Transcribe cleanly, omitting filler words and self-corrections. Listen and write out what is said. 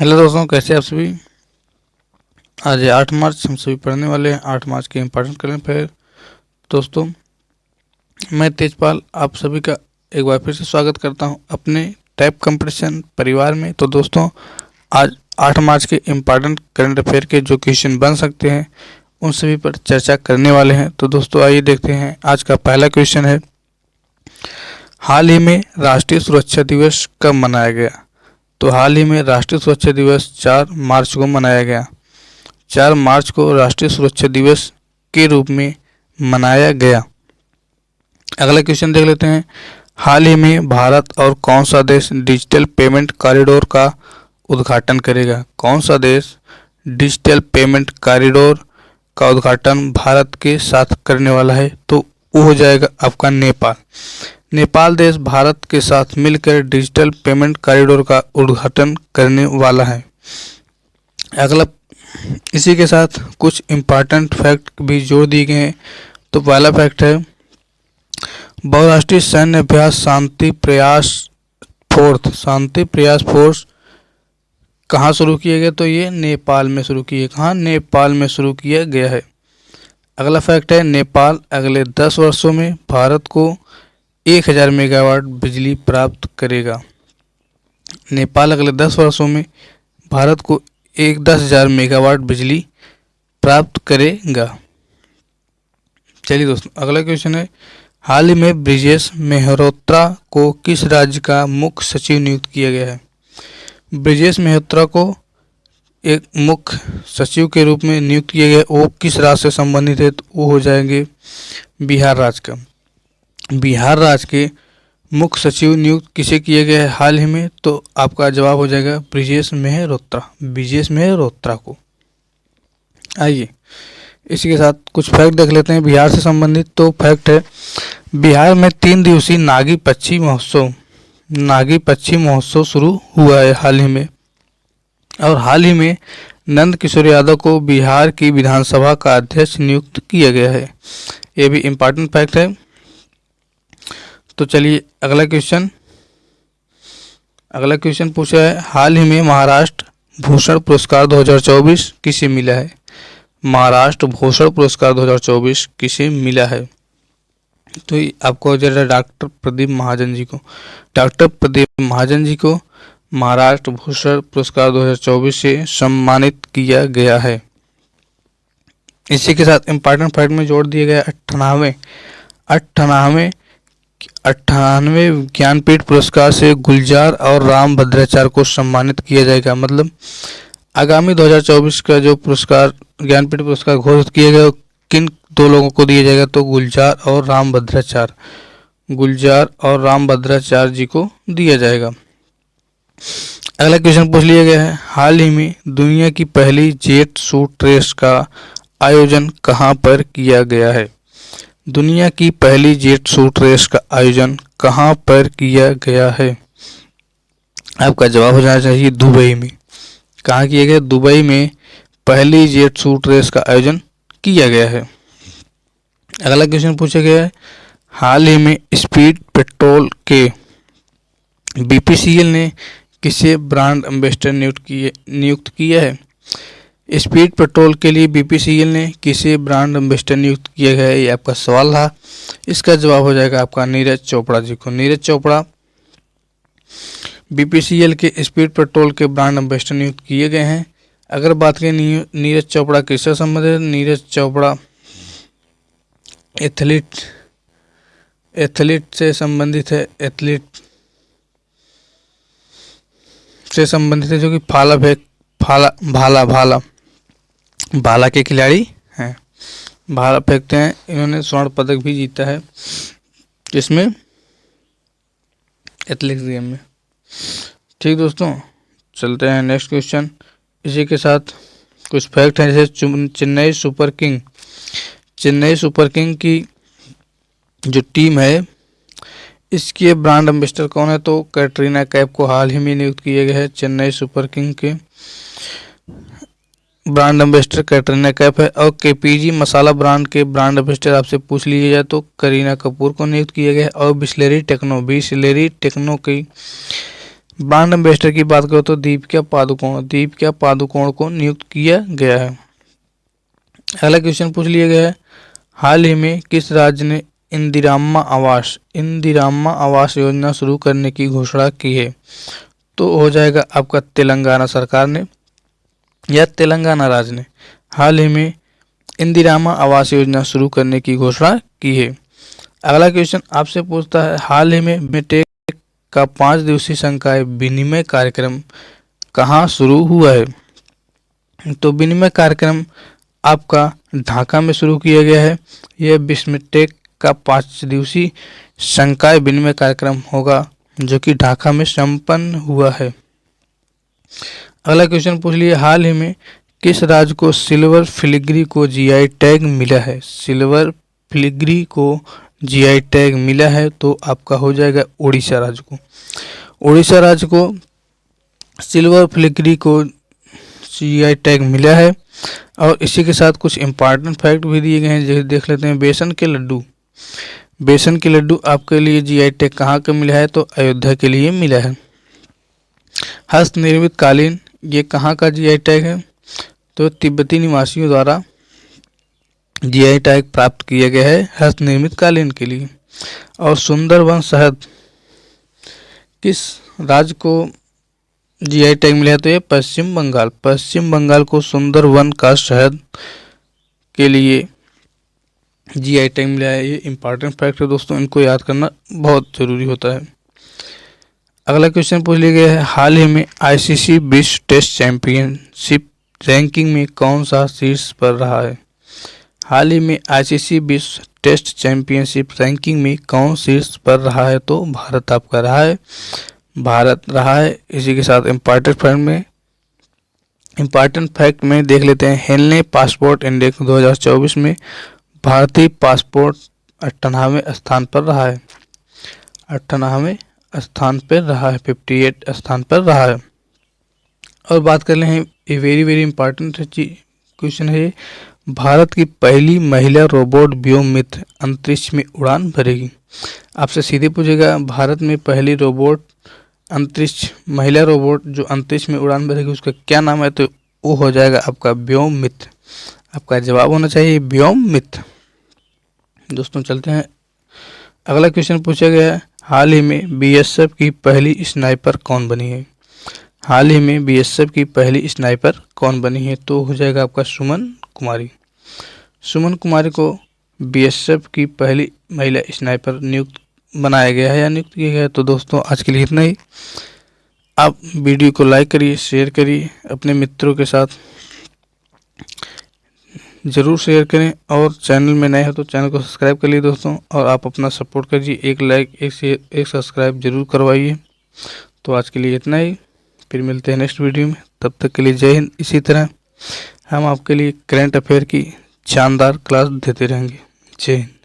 Hello दोस्तों, कैसे आप सभी। आज है 8 मार्च। हम सभी पढ़ने वाले हैं 8 मार्च के इम्पोर्टेंट करंट अफेयर। दोस्तों, मैं तेजपाल आप सभी का एक बार फिर से स्वागत करता हूं अपने टैप कंपटीशन परिवार में। तो दोस्तों, आज 8 मार्च के इम्पोर्टेंट करंट अफेयर के जो क्वेश्चन बन सकते हैं उन सभी पर चर्चा करने वाले हैं। तो दोस्तों, आइए देखते हैं। आज का पहला क्वेश्चन है, हाल ही में राष्ट्रीय सुरक्षा दिवस कब मनाया गया। तो हाल ही में राष्ट्रीय सुरक्षा दिवस 4 मार्च को मनाया गया। 4 मार्च को राष्ट्रीय सुरक्षा दिवस के रूप में मनाया गया। अगला क्वेश्चन देख लेते हैं, हाल ही में भारत और कौन सा देश डिजिटल पेमेंट कॉरिडोर का उद्घाटन करेगा। कौन सा देश डिजिटल पेमेंट कॉरिडोर का उद्घाटन भारत के साथ करने वाला है। तो वो हो जाएगा आपका नेपाल। नेपाल देश भारत के साथ मिलकर डिजिटल पेमेंट कॉरिडोर का उद्घाटन करने वाला है। अगला, इसी के साथ कुछ इम्पॉर्टेंट फैक्ट भी जोड़ दिए गए हैं। तो पहला फैक्ट है, बहुराष्ट्रीय सैन्य अभ्यास शांति प्रयास फोर्स कहाँ शुरू किया गया। तो ये नेपाल में शुरू किया। कहाँ? नेपाल में शुरू किया गया है। अगला फैक्ट है, नेपाल अगले 10 वर्षों में भारत को 1000 मेगावाट बिजली प्राप्त करेगा। नेपाल अगले 10 वर्षों में भारत को 10,000 मेगावाट बिजली प्राप्त करेगा। चलिए दोस्तों, अगला क्वेश्चन है, हाल ही में ब्रिजेश मेहरोत्रा को किस राज्य का मुख्य सचिव नियुक्त किया गया है। ब्रिजेश मेहरोत्रा को एक मुख्य सचिव के रूप में नियुक्त किया गया। वो किस राज्य से संबंधित है। तो वो हो जाएंगे बिहार राज्य का। बिहार राज्य के मुख्य सचिव नियुक्त किसे किया गया है हाल ही में। तो आपका जवाब हो जाएगा ब्रिजेश मेहरोत्रा को। आइए इसी के साथ कुछ फैक्ट देख लेते हैं बिहार से संबंधित। तो फैक्ट है, बिहार में 3 दिवसीय नागी पक्षी महोत्सव शुरू हुआ है हाल ही में। और हाल ही में नंद किशोर यादव को बिहार की विधानसभा का अध्यक्ष नियुक्त किया गया है। ये भी इम्पोर्टेंट फैक्ट है। तो चलिए अगला क्वेश्चन पूछा है, हाल ही में महाराष्ट्र भूषण पुरस्कार 2024 किसे मिला है। महाराष्ट्र भूषण पुरस्कार 2024 किसे मिला है। तो आपको हो जाएगा डॉक्टर प्रदीप महाजन जी को महाराष्ट्र भूषण पुरस्कार 2024 से सम्मानित किया गया है। इसी के साथ इम्पोर्टेंट फैक्ट में जोड़ दिया गया 98वें ज्ञानपीठ पुरस्कार से गुलजार और राम भद्राचार्य को सम्मानित किया जाएगा। मतलब आगामी 2024 का जो पुरस्कार ज्ञानपीठ पुरस्कार घोषित किया गया किन 2 लोगों को दिया जाएगा। तो गुलजार और राम भद्राचार्य जी को दिया जाएगा। अगला क्वेश्चन पूछ लिया गया है, हाल ही में दुनिया की पहली जेट शूट रेस का आयोजन कहां पर किया गया है। दुनिया की पहली जेट शूट रेस का आयोजन कहां पर किया गया है। आपका जवाब हो जाना चाहिए दुबई में। कहाँ किया गया? दुबई में पहली जेट शूट रेस का आयोजन किया गया है। अगला क्वेश्चन पूछा गया है, हाल ही में स्पीड पेट्रोल के बीपीसीएल ने किसे ब्रांड एम्बेसडर नियुक्त किया है। स्पीड पेट्रोल के लिए बीपीसीएल ने किसे ब्रांड एम्बेसडर नियुक्त किया गया है, ये आपका सवाल था। इसका जवाब हो जाएगा आपका नीरज चोपड़ा जी को। नीरज चोपड़ा बीपीसीएल के स्पीड पेट्रोल के ब्रांड एम्बेसडर नियुक्त किए गए हैं। अगर बात करें नीरज चोपड़ा किससे संबंधित है, नीरज चोपड़ा एथलीट से संबंधित है। जो कि भाला के खिलाड़ी हैं। भाला फेंकते हैं। इन्होंने स्वर्ण पदक भी जीता है जिसमें एथलेटिक्स गेम में। ठीक दोस्तों, चलते हैं नेक्स्ट क्वेश्चन। इसी के साथ कुछ फैक्ट हैं, जैसे चेन्नई सुपर किंग की जो टीम है इसके ब्रांड एम्बेसडर कौन है। तो कैटरीना कैफ को हाल ही में नियुक्त किया गया है। चेन्नई सुपर किंग के ब्रांड एम्बेसडर कैटरीना कैफ है। और केपीजी मसाला ब्रांड के ब्रांड एम्बेसडर आपसे पूछ लिया जाए तो करीना कपूर को नियुक्त किया गया है। और बिस्लेरी टेक्नो की ब्रांड एम्बेसडर की बात करो तो दीपिका पादुकोण को नियुक्त किया गया है। अगला क्वेश्चन पूछ लिया गया है, हाल ही में किस राज्य ने इंदिराम्मा आवास योजना शुरू करने की घोषणा की है? तो हो जाएगा आपका तेलंगाना सरकार ने या तेलंगाना राज्य ने हाल ही में इंदिराम्मा आवास योजना शुरू करने की घोषणा की है। अगला क्वेश्चन आपसे पूछता है, हाल ही में टेक का 5 दिवसीय संकाय विनिमय कार्यक्रम कहाँ शुरू हुआ है? तो विनिमय कार्यक्रम आपका ढाका में शुरू किया गया है। यह बिस्मटेक का 5 दिवसीय संकाय विनिमय कार्यक्रम होगा जो कि ढाका में संपन्न हुआ है। अगला क्वेश्चन पूछ लिए, हाल ही में किस राज्य को सिल्वर फिलिग्री को जीआई टैग मिला है? सिल्वर फिलिग्री को जीआई टैग मिला है तो आपका हो जाएगा उड़ीसा राज्य को। उड़ीसा राज्य को सिल्वर फिलिग्री को जीआई टैग मिला है। और इसी के साथ कुछ इम्पॉर्टेंट फैक्ट भी दिए गए हैं, जैसे देख लेते हैं। बेसन के लड्डू आपके लिए जीआई टैग कहाँ का मिला है? तो अयोध्या के लिए मिला है। हस्त निर्मित कालीन, ये कहाँ का जीआई टैग है? तो तिब्बती निवासियों द्वारा जीआई टैग प्राप्त किया गया है हस्त निर्मित कालीन के लिए। और सुंदरवन शहद किस राज्य को जीआई टैग मिला है? तो ये पश्चिम बंगाल को सुंदरवन का शहद के लिए जीआई टैग मिला है। ये इंपॉर्टेंट फैक्ट है दोस्तों, इनको याद करना बहुत जरूरी होता है। अगला क्वेश्चन पूछ लिया गया है, हाल ही में आईसीसी विश्व टेस्ट चैंपियनशिप रैंकिंग में कौन सा शीर्ष पर रहा है? हाल ही में आईसीसी विश्व टेस्ट चैंपियनशिप रैंकिंग में कौन शीर्ष पर रहा है? तो भारत आपका रहा है। इसी के साथ इम्पॉर्टेंट फैक्ट में देख लेते हैं। हेनले पासपोर्ट इंडेक्स 2024 में भारतीय पासपोर्ट 98वें स्थान पर रहा है। 58वें स्थान पर रहा है, 58 स्थान पर रहा है। और बात कर ले हैं, ये वेरी इंपॉर्टेंट क्वेश्चन है, भारत की पहली महिला रोबोट व्योममित्र अंतरिक्ष में उड़ान भरेगी। आपसे सीधे पूछेगा, भारत में पहली महिला रोबोट जो अंतरिक्ष में उड़ान भरेगी उसका क्या नाम है? तो वो हो जाएगा आपका व्योममित्र। आपका जवाब होना चाहिए व्योममित्र। दोस्तों चलते हैं, अगला क्वेश्चन पूछा गया है, हाल ही में बीएसएफ की पहली स्नाइपर कौन बनी है? हाल ही में बीएसएफ की पहली स्नाइपर कौन बनी है? तो हो जाएगा आपका सुमन कुमारी को बीएसएफ की पहली महिला स्नाइपर नियुक्त किया गया है। तो दोस्तों आज के लिए इतना ही। आप वीडियो को लाइक करिए, शेयर करिए, अपने मित्रों के साथ ज़रूर शेयर करें। और चैनल में नए हो तो चैनल को सब्सक्राइब कर लीजिए दोस्तों। और आप अपना सपोर्ट करिए, एक लाइक, एक शेयर, एक सब्सक्राइब जरूर करवाइए। तो आज के लिए इतना ही, फिर मिलते हैं नेक्स्ट वीडियो में। तब तक के लिए जय हिंद। इसी तरह हम आपके लिए करंट अफेयर की शानदार क्लास देते रहेंगे। जय हिंद।